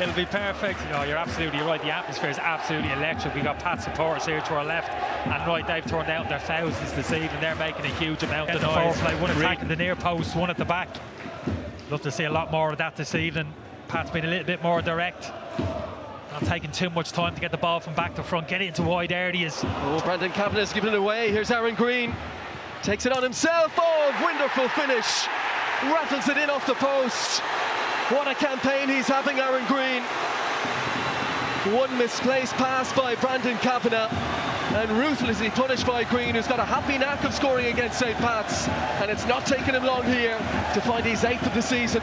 It'll be perfect. You know, you're absolutely right. The atmosphere is absolutely electric. We got Pat supporters here to our left and right. They've turned out their thousands this evening. They're making a huge amount of noise. Like one attacking the near post, one at the back. Love to see a lot more of that this evening. Pat's been a little bit more direct. Not taking too much time to get the ball from back to front. Get it into wide areas. Oh, Brandon Kavanagh's giving it away. Here's Aaron Green. Takes it on himself. Oh, wonderful finish. Rattles it in off the post. What a campaign he's having, Aaron Green. One misplaced pass by Brandon Kavanagh and ruthlessly punished by Green, who's got a happy knack of scoring against St. Pat's, and it's not taken him long here to find his 8th of the season.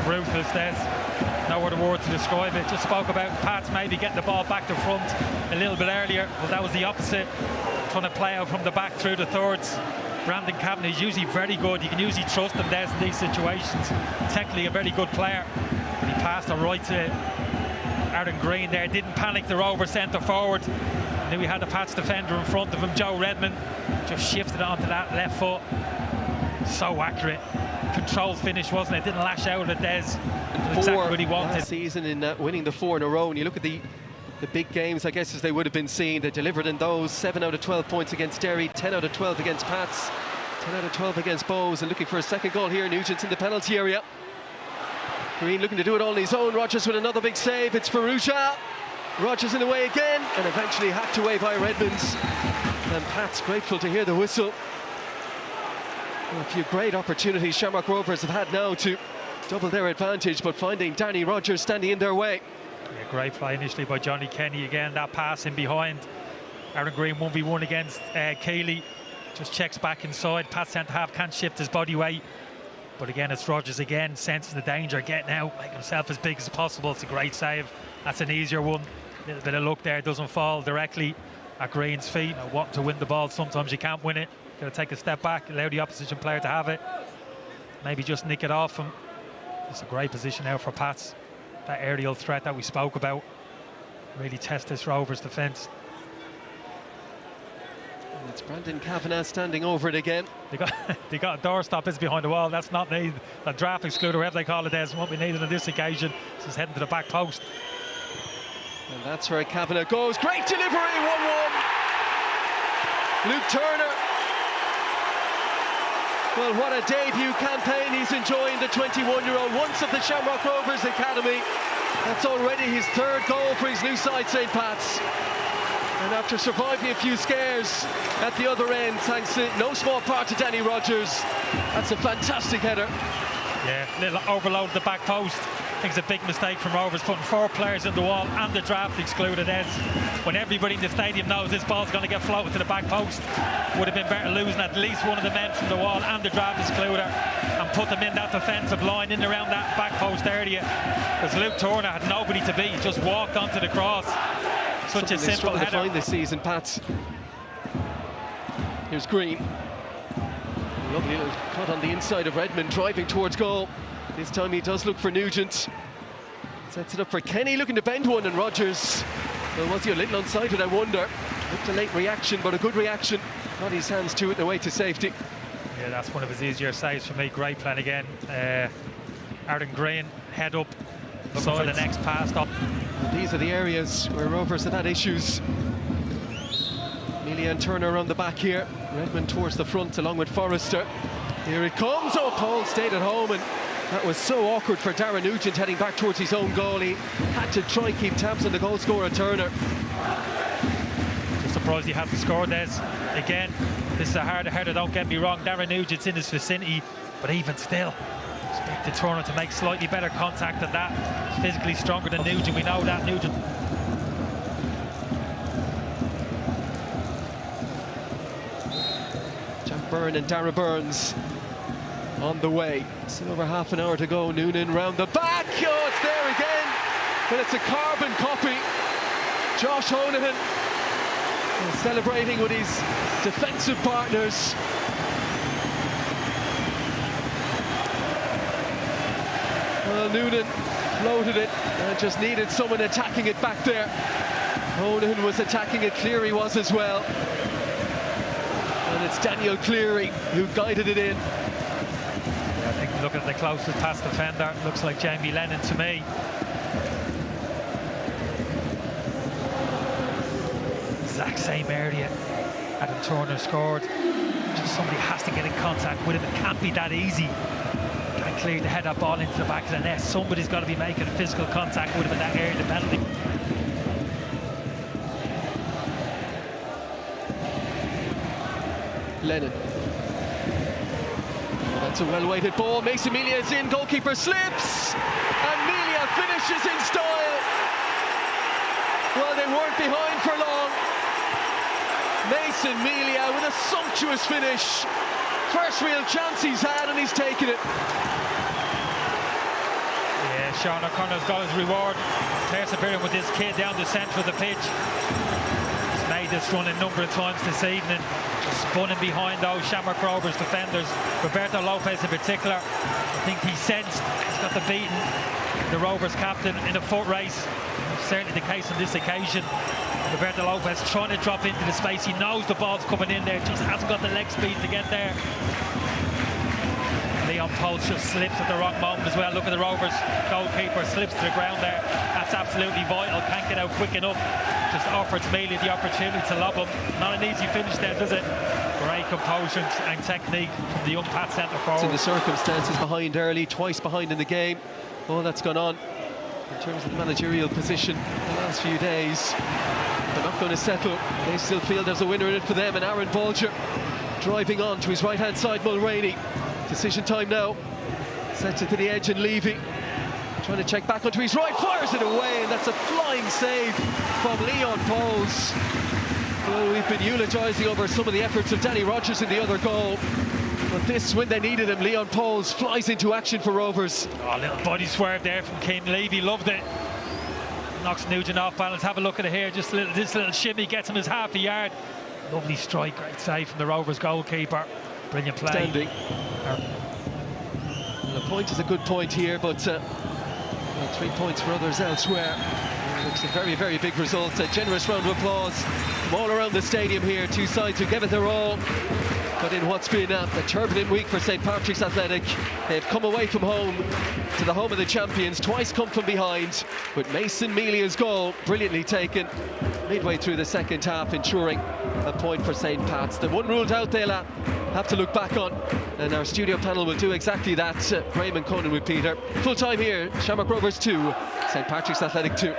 Ruthless, there's no other word to describe it. Just spoke about Pat's maybe getting the ball back to front a little bit earlier. Well, that was the opposite, trying to play out from the back through the thirds. Brandon Kavanagh is usually very good. You can usually trust him there in these situations. Technically a very good player. But he passed it right to Aaron Green there. Didn't panic the Rover centre forward. Knew he had the Pats defender in front of him, Joe Redmond. Just shifted it onto that left foot. So accurate. Controlled finish, wasn't it? Didn't lash out at Des. Exactly what he wanted. Last season in winning the 4 in a row. And you look at the big games, I guess, as they would have been seen. They delivered in those. 7 out of 12 points against Derry, 10 out of 12 against Pats, 10 out of 12 against Bows. And looking for a second goal here. Nugent's in the penalty area. Green looking to do it all on his own. Rogers with another big save. It's Farrugia. Rogers in the way again, and eventually hacked away by Redmonds. And Pat's grateful to hear the whistle. Well, a few great opportunities Shamrock Rovers have had now to double their advantage, but finding Danny Rogers standing in their way. Yeah, great play initially by Johnny Kenny. Again, that pass in behind. Aaron Green 1v1 against Keeley. Just checks back inside. Pat centre half can't shift his body weight. But again, it's Rogers again, sensing the danger, getting out, making himself as big as possible. It's a great save. That's an easier one. A little bit of luck there. Doesn't fall directly at Green's feet. Now, wanting to win the ball, sometimes you can't win it. Got to take a step back, allow the opposition player to have it. Maybe just nick it off him. It's a great position now for Pats. That aerial threat that we spoke about. Really test this Rovers defence. It's Brandon Kavanagh standing over it again. They got a doorstop is behind the wall. That's not needed. A draft excluder, whatever they call it, is what we needed on this occasion. He's heading to the back post. And that's where Kavanagh goes. Great delivery, 1-1. Luke Turner. Well, what a debut campaign he's enjoying, the 21-year-old, once of the Shamrock Rovers Academy. That's already his 3rd goal for his new side, St. Pat's. And after surviving a few scares at the other end, thanks to no small part to Danny Rogers, that's a fantastic header. Yeah, little overload at the back post. I think it's a big mistake from Rovers, putting 4 players in the wall and the draft excluded ends. When everybody in the stadium knows this ball's going to get floated to the back post, would have been better losing at least one of the men from the wall and the draft excluder and put them in that defensive line in around that back post area. Because Luke Turner had nobody to beat, just walked onto the cross. Such a simple header. To find this season, Pats. Here's Green. Lovely little cut on the inside of Redmond, driving towards goal. This time he does look for Nugent. Sets it up for Kenny, looking to bend one, and Rogers. Well, was he a little unsighted, I wonder? Looked a late reaction, but a good reaction. Got his hands to it and away to safety. Yeah, that's one of his easier saves for me. Great plan again. Aaron Green, head up, looking for the next pass. These are the areas where Rovers have had issues. Milian Turner on the back here. Redmond towards the front along with Forrester. Here it comes. Oh, Paul stayed at home, and that was so awkward for Darren Nugent heading back towards his own goal. He had to try and keep tabs on the goal scorer Turner. Just surprised he hasn't scored this. Again, this is a harder header, don't get me wrong. Darren Nugent's in his vicinity, but even still, expected Turner to make slightly better contact than that. He's physically stronger than Nugent, we know that. Nugent. Jack Byrne and Dara Burns on the way. Still over half an hour to go. Noonan round the back. Oh, it's there again. But it's a carbon copy. Josh Honohan celebrating with his defensive partners. Well, Noonan floated it and just needed someone attacking it back there. Honohan was attacking it. Cleary was as well. And it's Daniel Cleary who guided it in. I think Looking at the closest past defender, looks like Jamie Lennon to me. Exact same area Adam Turner scored. Just somebody has to get in contact with him. It can't be that easy. Can't clear to head that ball into the back of the net. Somebody's got to be making physical contact with him in that area of the penalty. Lennon. Oh, that's a well-weighted ball. Mason Melia is in. Goalkeeper slips. And Melia finishes in style. Well, they weren't behind for long. Mason Melia with a sumptuous finish. First real chance he's had, and he's taken it. Yeah, Sean O'Connor's got his reward. Persevering with this kid down the centre of the pitch. He's made this run a number of times this evening. Just spun in behind those Shamrock Rovers defenders. Roberto Lopez in particular. I think he sensed he's got the beating the Rovers captain in a foot race. Certainly the case on this occasion. Roberto Lopez trying to drop into the space. He knows the ball's coming in there, just hasn't got the leg speed to get there. Leon Poles just slips at the wrong moment as well. Look at the Rovers goalkeeper, slips to the ground there. That's absolutely vital, can't get out quick enough. Just offers Mealy the opportunity to lob him. Not an easy finish there, does it? Great composure and technique from the young Pat centre forward. In the circumstances, behind early, twice behind in the game. All that's gone on in terms of the managerial position the last few days. They're not going to settle. They still feel there's a winner in it for them, and Aaron Bolger driving on to his right-hand side. Mulroney. Decision time now. Sets it to the edge, and Levy trying to check back onto his right, fires it away, and that's a flying save from Leon Poles. Well, we've been eulogising over some of the efforts of Danny Rogers in the other goal, but this, when they needed him, Leon Poles flies into action for Rovers. Oh, little body swerve there from Keane Levy, loved it. Knocks Nugent off balance. Have a look at it here. Just this little shimmy gets him his half a yard. Lovely strike, great save from the Rovers goalkeeper. Brilliant play. Standing. The point is a good point here, but 3 points for others elsewhere. Looks a very, very big result. A generous round of applause from all around the stadium here. Two sides who gave it their all. But in what's been a turbulent week for St. Patrick's Athletic, they've come away from home to the home of the champions, twice come from behind, but Mason Melia's goal, brilliantly taken midway through the second half, ensuring a point for St. Pat's. The one ruled out they'll have to look back on, and our studio panel will do exactly that. Graham and Conan with Peter. Full time here, Shamrock Rovers 2, St. Patrick's Athletic 2.